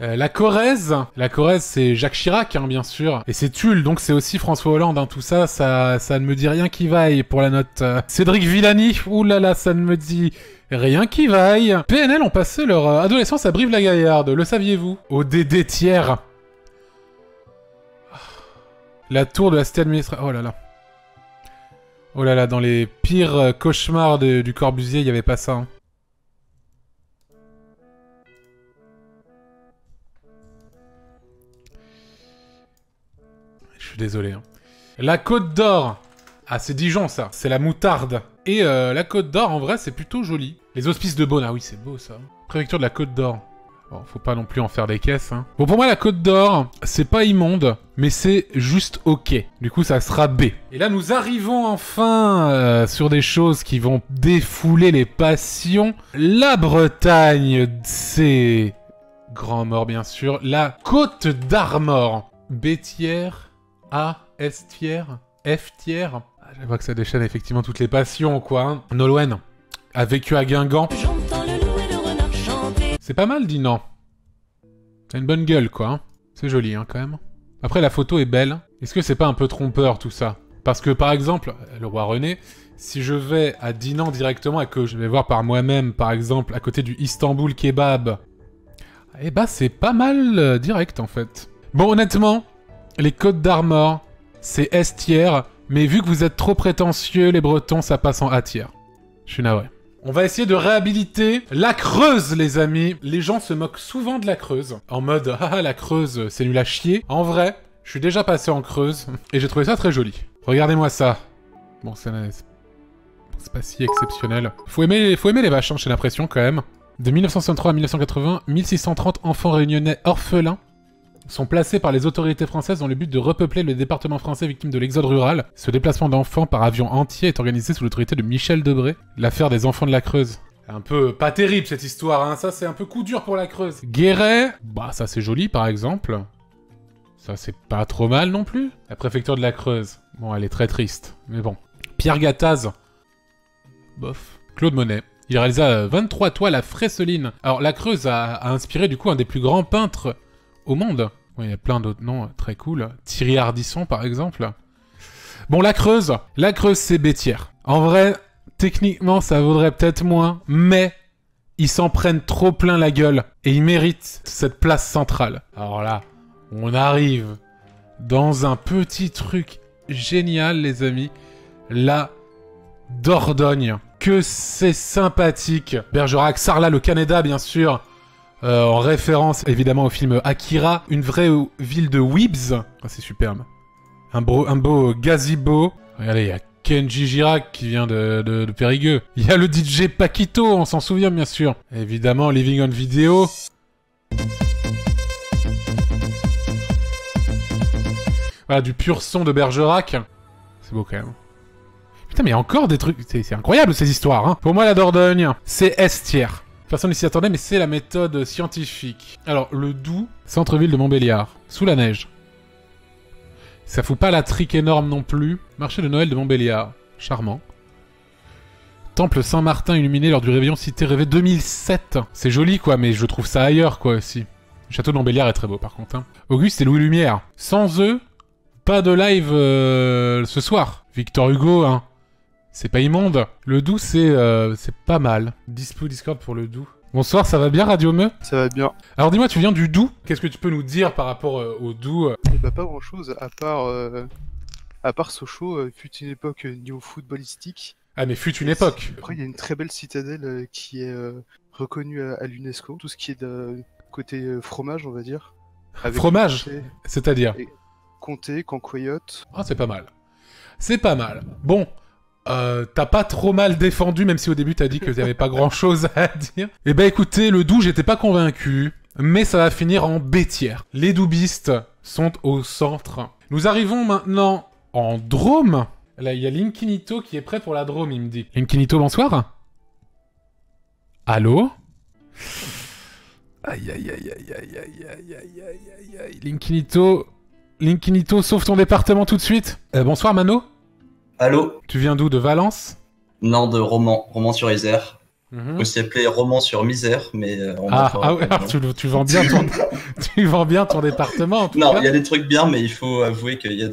La Corrèze, c'est Jacques Chirac, hein, bien sûr. Et c'est Tulle, donc c'est aussi François Hollande. Hein. Tout ça, ça ne me dit rien qui vaille pour la note. Cédric Villani, oulala, ça ne me dit rien qui vaille. PNL ont passé leur adolescence à Brive-la-Gaillarde, le saviez-vous? Au DD tiers. La tour de la cité administrative. Oh là là. Oh là là, dans les pires cauchemars du Corbusier, il n'y avait pas ça. Hein. Je suis désolé. Hein. La Côte d'Or. Ah, c'est Dijon, ça. C'est la moutarde. Et la Côte d'Or, en vrai, c'est plutôt joli. Les hospices de Beaune. Ah oui, c'est beau, ça. Préfecture de la Côte d'Or. Bon, faut pas non plus en faire des caisses. Hein. Bon, pour moi, la Côte d'Or, c'est pas immonde, mais c'est juste ok. Du coup, ça sera B. Et là, nous arrivons enfin sur des choses qui vont défouler les passions. La Bretagne, c'est... Grand Mort, bien sûr. La Côte d'Armor. B tiers... A, S tiers, F tiers. Ah, je vois que ça déchaîne effectivement toutes les passions, quoi. Hein. Nolwenn a vécu à Guingamp. C'est pas mal, dit non. T'as une bonne gueule, quoi. Hein. C'est joli, hein, quand même. Après, la photo est belle. Est-ce que c'est pas un peu trompeur, tout ça? Parce que, par exemple, le roi René, si je vais à Dinan directement et que je vais voir par moi-même, par exemple, à côté du Istanbul Kebab, eh bah, c'est pas mal direct, en fait. Bon, honnêtement... Les Côtes d'Armor, c'est S tiers, mais vu que vous êtes trop prétentieux, les Bretons, ça passe en A tiers. Je suis navré. On va essayer de réhabiliter la Creuse, les amis. Les gens se moquent souvent de la Creuse, en mode « Ah, la Creuse, c'est nul à chier ». En vrai, je suis déjà passé en Creuse, et j'ai trouvé ça très joli. Regardez-moi ça. Bon, c'est pas si exceptionnel. Faut aimer les vaches, hein, j'ai l'impression, quand même. De 1963 à 1980, 1630 enfants réunionnais orphelins sont placés par les autorités françaises dans le but de repeupler le département français victime de l'exode rural. Ce déplacement d'enfants par avion entier est organisé sous l'autorité de Michel Debré. L'affaire des enfants de la Creuse. Un peu pas terrible cette histoire, hein. Ça c'est un peu coup dur pour la Creuse. Guéret, bah ça c'est joli par exemple. Ça c'est pas trop mal non plus. La préfecture de la Creuse, bon elle est très triste, mais bon. Pierre Gattaz, bof. Claude Monet. Il réalisa 23 toiles à Fresseline. Alors la Creuse a inspiré du coup un des plus grands peintres au monde. Ouais, il y a plein d'autres noms très cool. Thierry Ardisson, par exemple. Bon, la Creuse c'est B tiers. En vrai, techniquement, ça vaudrait peut-être moins, mais ils s'en prennent trop plein la gueule et ils méritent cette place centrale. Alors là, on arrive dans un petit truc génial, les amis. La Dordogne. Que c'est sympathique. Bergerac, Sarlat, le Canada, bien sûr. En référence évidemment au film Akira, une vraie ville de weebs. Oh, c'est superbe. Un beau gazebo. Regardez, il y a Kenji Girac qui vient de Périgueux. Il y a le DJ Paquito, on s'en souvient bien sûr. Évidemment, Living on Video. Voilà, du pur son de Bergerac. C'est beau quand même. Putain, mais il y a encore des trucs... C'est incroyable ces histoires, hein. Pour moi, la Dordogne, c'est S tiers. Personne ne s'y attendait, mais c'est la méthode scientifique. Alors, le Doubs, centre-ville de Montbéliard, sous la neige. Ça fout pas la trique énorme non plus. Marché de Noël de Montbéliard, charmant. Temple Saint-Martin illuminé lors du réveillon Cité Rêvée 2007. C'est joli, quoi, mais je trouve ça ailleurs, quoi, aussi. Le château de Montbéliard est très beau, par contre. Hein. Auguste et Louis Lumière. Sans eux, pas de live ce soir. Victor Hugo, hein. C'est pas immonde. Le Doubs, c'est pas mal. Dispo Discord pour le Doubs. Bonsoir, ça va bien, Radio Meux? Ça va bien. Alors dis-moi, tu viens du Doubs. Qu'est-ce que tu peux nous dire par rapport au Doubs? Bah pas grand-chose, à part Sochaux, fut une époque niveau footballistique. Ah mais fut une époque. Après, il y a une très belle citadelle qui est reconnue à l'UNESCO. Tout ce qui est de côté fromage, on va dire. Avec fromage? C'est-à-dire comté, cancoyote. Ah, c'est pas mal. C'est pas mal. Bon... t'as pas trop mal défendu, même si au début t'as dit que t'avais pas grand chose à dire. Eh ben écoutez, le Doubs, j'étais pas convaincu, mais ça va finir en B tiers. Les doubistes sont au centre. Nous arrivons maintenant en Drôme. Là, il y a Linkinito qui est prêt pour la Drôme, il me dit. Linkinito, bonsoir. Allô? Aïe aïe aïe aïe aïe aïe aïe aïe aïe aïe. Linkinito, sauve ton département tout de suite. Bonsoir Mano. Allô? Tu viens d'où? De Valence? Non, de Romans, Romans-sur-Isère. aussi appelé roman sur misère, mais ouais, alors tu vends bien ton, tu vends bien ton département en tout non, cas. il y a des trucs bien, mais il faut avouer qu'il y a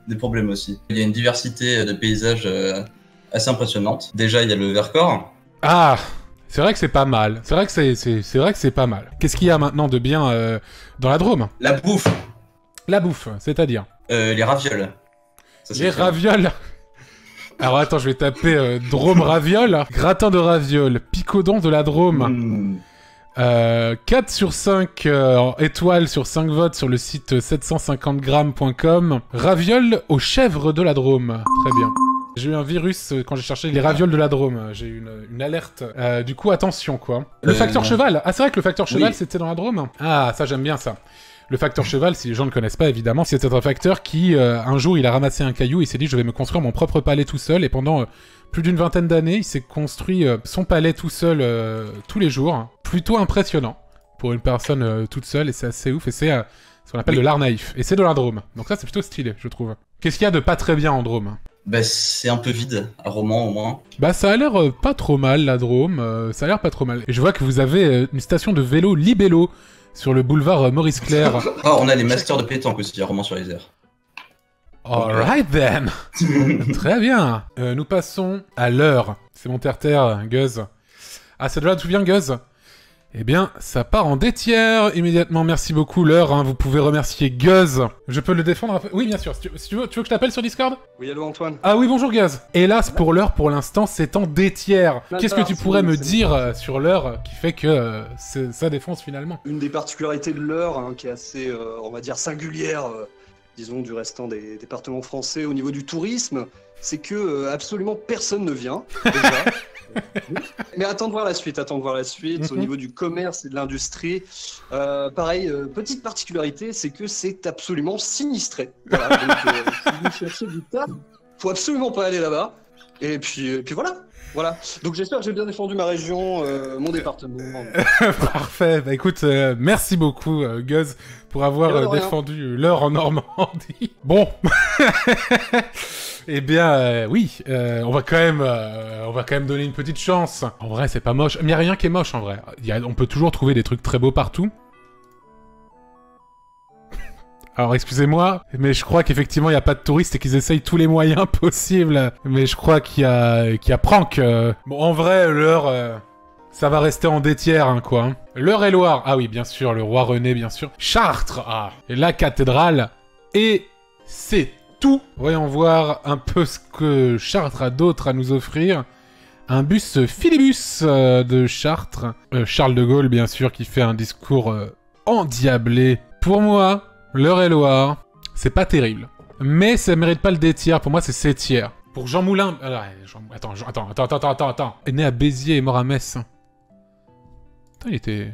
des problèmes aussi. Il y a une diversité de paysages assez impressionnante. Déjà, il y a le Vercors. Ah, c'est vrai que c'est pas mal. C'est vrai que c'est vrai que c'est pas mal. Qu'est-ce qu'il y a maintenant de bien dans la Drôme? La bouffe. La bouffe, c'est-à-dire Les ravioles. Ça, les ravioles. Alors attends, je vais taper Drôme ravioles. Gratin de ravioles, picodon de la Drôme. 4 sur 5 étoiles sur 5 votes sur le site 750grammes.com. Ravioles aux chèvres de la Drôme. Très bien. J'ai eu un virus quand j'ai cherché les ravioles de la Drôme. J'ai eu une alerte. Du coup, attention, quoi. Le facteur cheval. Ah, c'est vrai que le facteur cheval, c'était dans la Drôme. Ah, ça, j'aime bien ça. Le facteur cheval, si les gens ne le connaissent pas, évidemment, c'est un facteur qui, un jour, il a ramassé un caillou et il s'est dit, je vais me construire mon propre palais tout seul. Et pendant plus d'une vingtaine d'années, il s'est construit son palais tout seul tous les jours. Plutôt impressionnant pour une personne toute seule, et c'est assez ouf. Et c'est ce qu'on appelle de l'art naïf. Et c'est de la Drôme. Donc ça, c'est plutôt stylé, je trouve. Qu'est-ce qu'il y a de pas très bien en Drôme? Bah, c'est un peu vide, à Romans au moins. Bah, ça a l'air pas trop mal, la Drôme. Ça a l'air pas trop mal. Et je vois que vous avez une station de vélo Libello sur le boulevard Maurice Clerc. Ah, on a les masters de pétanque aussi, à Romans-sur-Isère. Alright then. Très bien. Nous passons à l'heure. C'est mon terre-terre, Guz. Ah, c'est de là tout vient, Guz? Eh bien, ça part en détière immédiatement. Merci beaucoup, l'heure. Hein. Vous pouvez remercier Guz. Je peux le défendre un peu. Oui, bien sûr. Si tu veux que je t'appelle sur Discord? Oui, allô Antoine. Ah oui, bonjour Guz. Hélas, pour l'heure, pour l'instant, c'est en détière. Qu'est-ce que tu pourrais me dire sur l'heure qui fait que ça défonce finalement? Une des particularités de l'Eure, hein, qui est assez, on va dire, singulière, disons, du restant des départements français au niveau du tourisme, c'est que absolument personne ne vient, déjà. Mais attends de voir la suite, au niveau du commerce et de l'industrie. Pareil, petite particularité, c'est que c'est absolument sinistré. Voilà, donc si vous cherchez du taf, faut absolument pas aller là-bas. Et puis voilà. Voilà. Donc j'espère que j'ai bien défendu ma région, mon département. Parfait. Bah écoute, merci beaucoup Guz pour avoir défendu l'heure en Normandie. Bon. Eh bien, oui, on va quand même donner une petite chance. En vrai, c'est pas moche. Mais y a rien qui est moche, en vrai. On peut toujours trouver des trucs très beaux partout. Alors, excusez-moi, mais je crois qu'effectivement, il n'y a pas de touristes et qu'ils essayent tous les moyens possibles. Mais je crois qu'il y a prank. Bon, en vrai, l'heure... ça va rester en détière, hein, quoi. Hein. L'Eure-et-Loire. Ah oui, bien sûr, le roi René, bien sûr. Chartres. Ah, et la cathédrale. Et c'est tout. Voyons voir un peu ce que Chartres a d'autre à nous offrir. Un bus Philibus de Chartres. Charles de Gaulle, bien sûr, qui fait un discours endiablé. Pour moi, l'Eure-et-Loire, c'est pas terrible. Mais ça mérite pas le détière. Pour moi, c'est 7 tiers. Pour Jean Moulin... Attends. Il est né à Béziers et mort à Metz. Attends, il était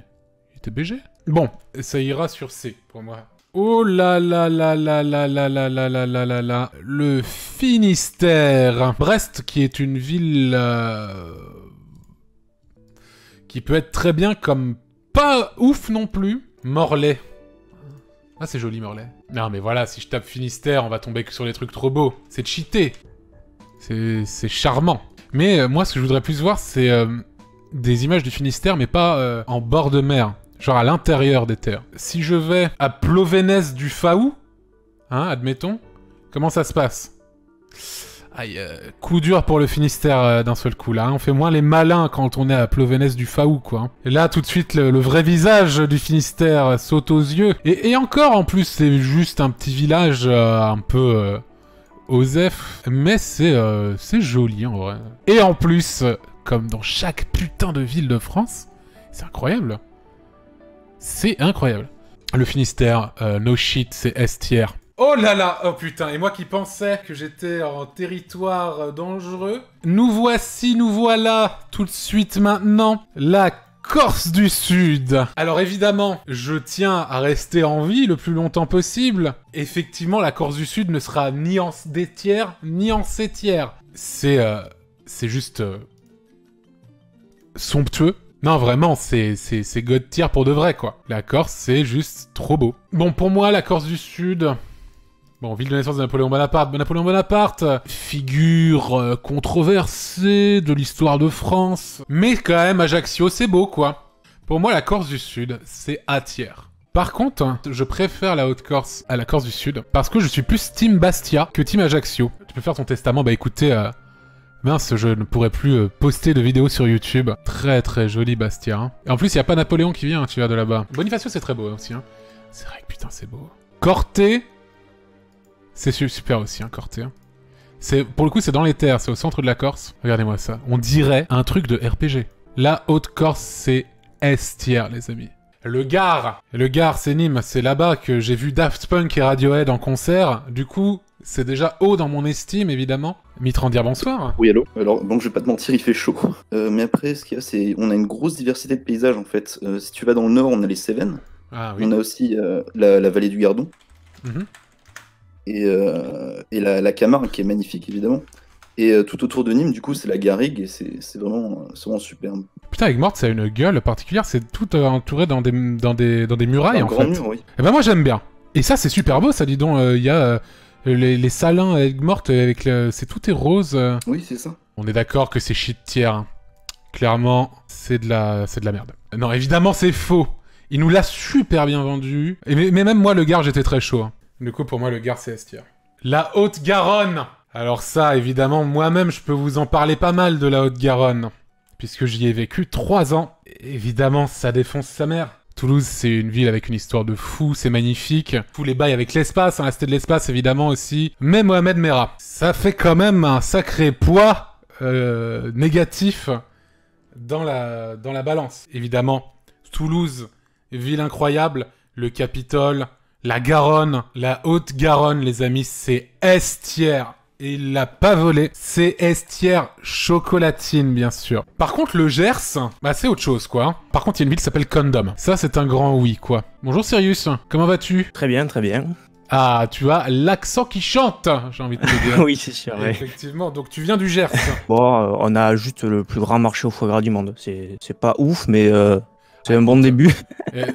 BG. Bon, ça ira sur C, pour moi. Oh là là là là là là là là là là là là. Le Finistère. Brest, qui est une ville... qui peut être très bien comme pas ouf non plus. Morlaix. Ah, c'est joli, Morlaix. Non, mais voilà, si je tape Finistère, on va tomber que sur les trucs trop beaux. C'est cheaté. C'est charmant. Mais moi, ce que je voudrais plus voir, c'est des images du Finistère, mais pas en bord de mer. Genre à l'intérieur des terres. Si je vais à Plovénès du Faou, hein, admettons, comment ça se passe? Aïe, coup dur pour le Finistère d'un seul coup, là. Hein. On fait moins les malins quand on est à Plovénès du Faou, quoi. Hein. Et là, tout de suite, le vrai visage du Finistère saute aux yeux. Et encore, en plus, c'est juste un petit village un peu... Osef, mais c'est joli en vrai. Et en plus, comme dans chaque putain de ville de France, c'est incroyable. C'est incroyable. Le Finistère, no shit, c'est S-tiers. Oh là là, oh putain, et moi qui pensais que j'étais en territoire dangereux, nous voilà, tout de suite maintenant, la Corse du Sud. Alors évidemment, je tiens à rester en vie le plus longtemps possible. Effectivement, la Corse du Sud ne sera ni en D-tiers, ni en C-tiers. C'est juste... somptueux. Non, vraiment, c'est God tier pour de vrai, quoi. La Corse, c'est juste trop beau. Bon, pour moi, la Corse du Sud... Bon, ville de naissance de Napoléon Bonaparte. Napoléon Bonaparte, figure controversée de l'histoire de France. Mais quand même, Ajaccio, c'est beau, quoi. Pour moi, la Corse du Sud, c'est A tiers. Par contre, je préfère la Haute-Corse à la Corse du Sud, parce que je suis plus Team Bastia que Team Ajaccio. Tu peux faire ton testament, bah écoutez, mince, je ne pourrai plus poster de vidéos sur YouTube. Très très joli Bastia. Hein. Et en plus, il n'y a pas Napoléon qui vient, tu vas de là-bas. Bonifacio, c'est très beau aussi. Hein. C'est vrai que putain, c'est beau. Corté, c'est super aussi, hein, Corté. Hein. Pour le coup, c'est dans les terres, c'est au centre de la Corse. Regardez-moi ça. On dirait un truc de RPG. La Haute-Corse, c'est S tiers, les amis. Le Gard, c'est Nîmes, c'est là-bas que j'ai vu Daft Punk et Radiohead en concert. Du coup, c'est déjà haut dans mon estime, évidemment. Mitran, dire bonsoir. Oui, allô. Alors, bon, je vais pas te mentir, il fait chaud. Mais après, ce qu'il y a, c'est... On a une grosse diversité de paysages, en fait. Si tu vas dans le nord, on a les Cévennes. Ah oui. On a aussi la vallée du Gardon. Mhm. Et la Camargue, qui est magnifique, évidemment. Et tout autour de Nîmes, du coup, c'est la Garrigue, et c'est vraiment superbe. Putain, Aigues-Mortes, ça a une gueule particulière, c'est tout entouré dans des murailles, Un en grand fait. mur, oui. Et ben moi, j'aime bien. Et ça, c'est super beau, ça, dis donc. Il y a les salins à Aigues-Mortes, avec tout est rose. Oui, c'est ça. On est d'accord que c'est shit tiers. Hein. Clairement, c'est de la merde. Non, évidemment, c'est faux. Il nous l'a super bien vendu. Mais même moi, le Gard, j'étais très chaud. Hein. Du coup, pour moi, le Gard, c'est S tiers. La Haute-Garonne. Alors ça, évidemment, moi-même, je peux vous en parler pas mal de la Haute-Garonne, puisque j'y ai vécu 3 ans. Évidemment, ça défonce sa mère. Toulouse, c'est une ville avec une histoire de fou, c'est magnifique. Tous les bails avec l'espace, hein, la cité de l'espace, évidemment, aussi. Mais Mohamed Merah, ça fait quand même un sacré poids négatif dans la balance. Évidemment, Toulouse, ville incroyable, le Capitole, la Garonne, la Haute-Garonne, les amis, c'est S tiers. Et il l'a pas volé. C'est S tiers chocolatine, bien sûr. Par contre, le Gers, bah c'est autre chose, quoi. Par contre, il y a une ville qui s'appelle Condom. Ça, c'est un grand oui, quoi. Bonjour Sirius, comment vas-tu? Très bien, très bien. Ah, tu as l'accent qui chante, j'ai envie de te dire. Oui, c'est sûr, ouais. Effectivement, donc tu viens du Gers. Bon, on a juste le plus grand marché au foie gras du monde. C'est pas ouf, mais c'est un bon début.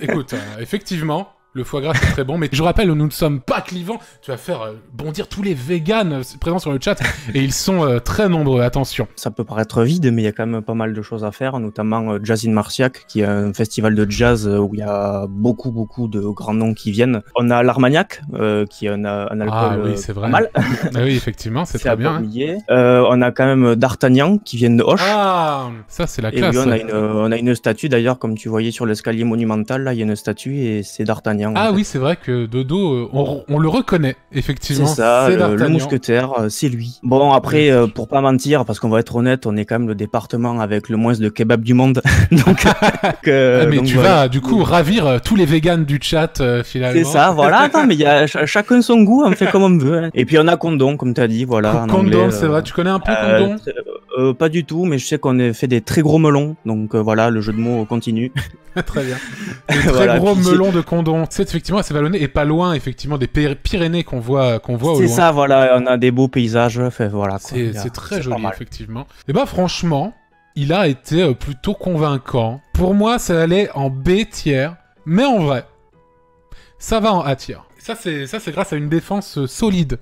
Écoute, effectivement... Le foie gras, c'est très bon, mais je rappelle, nous ne sommes pas clivants. Tu vas faire bondir tous les véganes présents sur le chat, et ils sont très nombreux, attention. Ça peut paraître vide, mais il y a quand même pas mal de choses à faire, notamment Jazz in Marciac, qui est un festival de jazz où il y a beaucoup de grands noms qui viennent. On a l'Armagnac, qui est un alcool oui, c'est vrai. pas mal. Ah oui, effectivement, c'est très bien. Hein. On a quand même D'Artagnan, qui viennent de Auch. Ah, ça c'est la Et classe. oui, on a une statue, d'ailleurs, comme tu voyais sur l'escalier monumental, là, il y a une statue, et c'est D'Artagnan. Ah oui, c'est vrai que de dos, on le reconnaît, effectivement. C'est ça, le mousquetaire, c'est lui. Bon, après, pour pas mentir, parce qu'on va être honnête, on est quand même le département avec le moins de kebab du monde. Donc, mais donc tu vas, du coup, ravir tous les véganes du chat, finalement. C'est ça, voilà. Attends, mais il y a chacun son goût, on fait comme on veut. Hein. Et puis, on a Condom, comme tu as dit, voilà. Condom, c'est vrai, tu connais un peu Condom? Pas du tout, mais je sais qu'on a fait des très gros melons. Donc, voilà, le jeu de mots continue. Très bien. Des très gros melons de Condom. C'est effectivement assez vallonné et pas loin, effectivement, des Pyrénées qu'on voit au loin. C'est ça, voilà, on a des beaux paysages. Enfin, voilà, c'est très joli, effectivement. Et bah, franchement, il a été plutôt convaincant. Pour moi, ça allait en B tiers, mais en vrai, ça va en A tiers. Ça, c'est grâce à une défense solide.